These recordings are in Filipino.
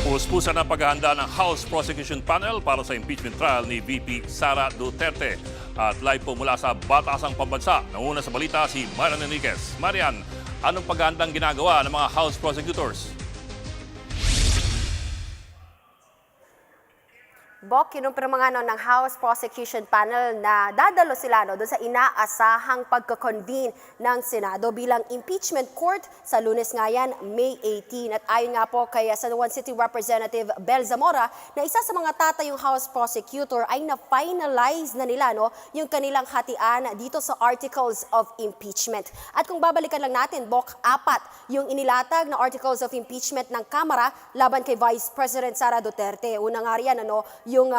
Puspusan ang paghahanda ng House Prosecution Panel para sa impeachment trial ni VP Sara Duterte. At live po mula sa Batasang Pambansa. Nauna sa balita si Marian Enriquez. Marian, anong paghahandang ginagawa ng mga House Prosecutors? Bok, kinumpirma nga ng House Prosecution Panel na dadalo sila doon sa inaasahang pagkakonvene ng Senado bilang impeachment court sa Lunes nga yan, May 18. At ayon nga po kay San Juan City Representative Bel Zamora na isa sa mga tatayong House Prosecutor ay na-finalize na nila yung kanilang hatian dito sa Articles of Impeachment. At kung babalikan lang natin, Bok, 4 yung inilatag na Articles of Impeachment ng Kamara laban kay Vice President Sara Duterte. Una nga riyan, yung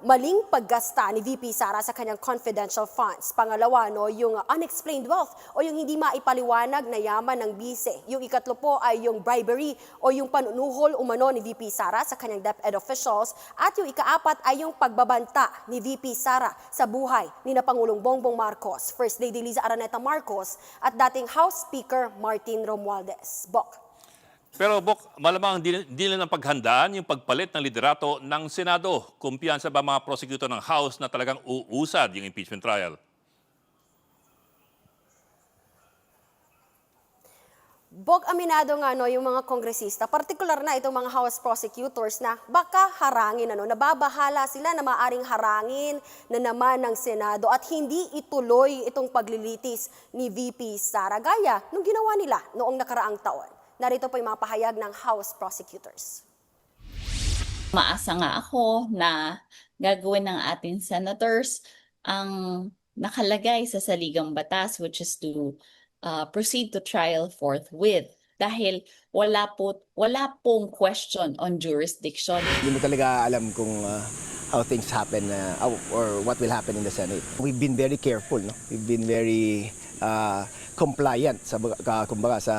maling paggasta ni VP Sara sa kanyang confidential funds. Pangalawa, yung unexplained wealth o yung hindi maipaliwanag na yaman ng bise. Yung ikatlo po ay yung bribery o yung panunuhol umano ni VP Sara sa kanyang DepEd officials. At yung ikaapat ay yung pagbabanta ni VP Sara sa buhay ni na Pangulong Bongbong Marcos, First Lady Liza Araneta Marcos at dating House Speaker Martin Romualdez. Bok. Pero Bok, malamang di nila paghandaan yung pagpalit ng liderato ng Senado. Kumpiyansa ba mga prosecutor ng House na talagang uusad yung impeachment trial? Bok, aminado nga yung mga kongresista, partikular na itong mga House prosecutors na baka harangin, nababahala sila na maaring harangin na naman ng Senado at hindi ituloy itong paglilitis ni VP Sara gaya nung ginawa nila noong nakaraang taon. Narito po yung mga pahayag ng House prosecutors. Maasa nga ako na gagawin ng ating senators ang nakalagay sa saligang batas, which is to proceed to trial forthwith. Dahil wala pong question on jurisdiction. Hindi mo talaga alam kung how things happen or what will happen in the Senate. We've been very careful, no? We've been very compliant kumbaga sa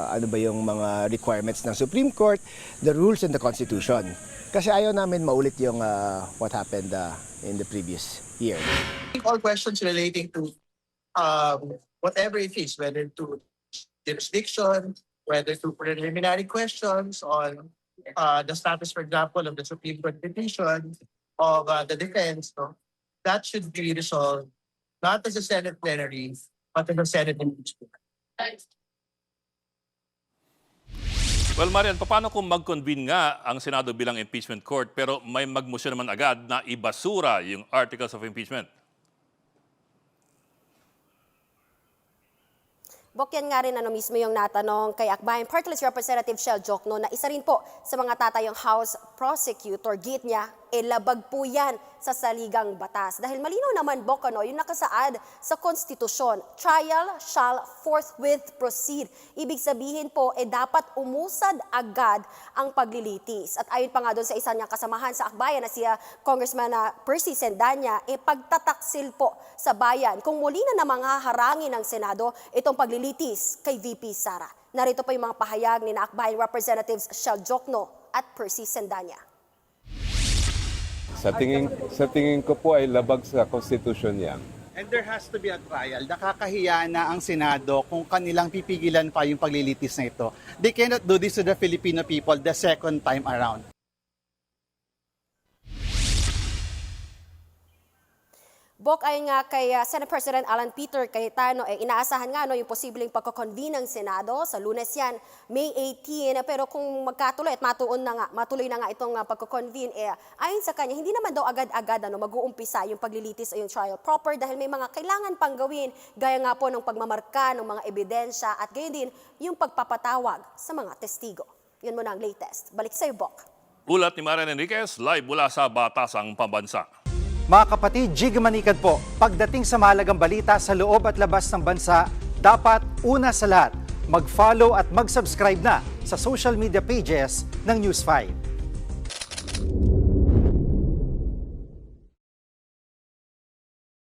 ano ba yung mga requirements ng Supreme Court, the rules and the Constitution. Kasi ayaw namin maulit yung what happened in the previous year. All questions relating to whatever it is, whether to jurisdiction, whether to preliminary questions on the status, for example, of the Supreme Court petition of the defense, that should be resolved not as a Senate plenary, but in the Senate impeachment. Well, Marian, paano kung mag-convene nga ang Senado bilang impeachment court pero may magmotion naman agad na ibasura yung Articles of Impeachment? Bok, yan nga rin mismo yung natanong kay Akbayan Party List Representative Shell Jokno na isa rin po sa mga tatayong House Prosecutor. Git niya, labag po yan sa saligang batas. Dahil malinaw naman, Bok, yung nakasaad sa konstitusyon, trial shall forthwith proceed. Ibig sabihin po, dapat umusad agad ang paglilitis. At ayon pa nga doon sa isa niyang kasamahan sa Akbayan na si Congressman Percy Sendanya, pagtataksil po sa bayan kung muli na mga harangin ng Senado itong paglilitis kay VP Sara. Narito po yung mga pahayag ni Akbayan Representatives Shell Jokno at Percy Sendanya. Sa tingin ko po ay labag sa konstitusyon yan. And there has to be a trial. Nakakahiya na ang Senado kung kanilang pipigilan pa yung paglilitis na ito. They cannot do this to the Filipino people the second time around. Bok, ay nga kay Senate President Alan Peter Cayetano, inaasahan nga yung posibleng pagkakonvene ng Senado sa Lunes yan, May 18. Pero kung magkatuloy at matuloy na nga itong pagkakonvene, ayon sa kanya, hindi naman daw agad-agad mag-uumpisa yung paglilitis o yung trial proper dahil may mga kailangan pang gawin, gaya nga po ng pagmamarka ng mga ebidensya at gayon din yung pagpapatawag sa mga testigo. Yun muna ang latest. Balik sa'yo, Bok. Ulat ni Marian Enriquez, live mula sa Batasang Pambansa. Mga kapatid, Jig Manikad po. Pagdating sa mahalagang balita sa loob at labas ng bansa, dapat una sa lahat, mag-follow at mag-subscribe na sa social media pages ng News 5.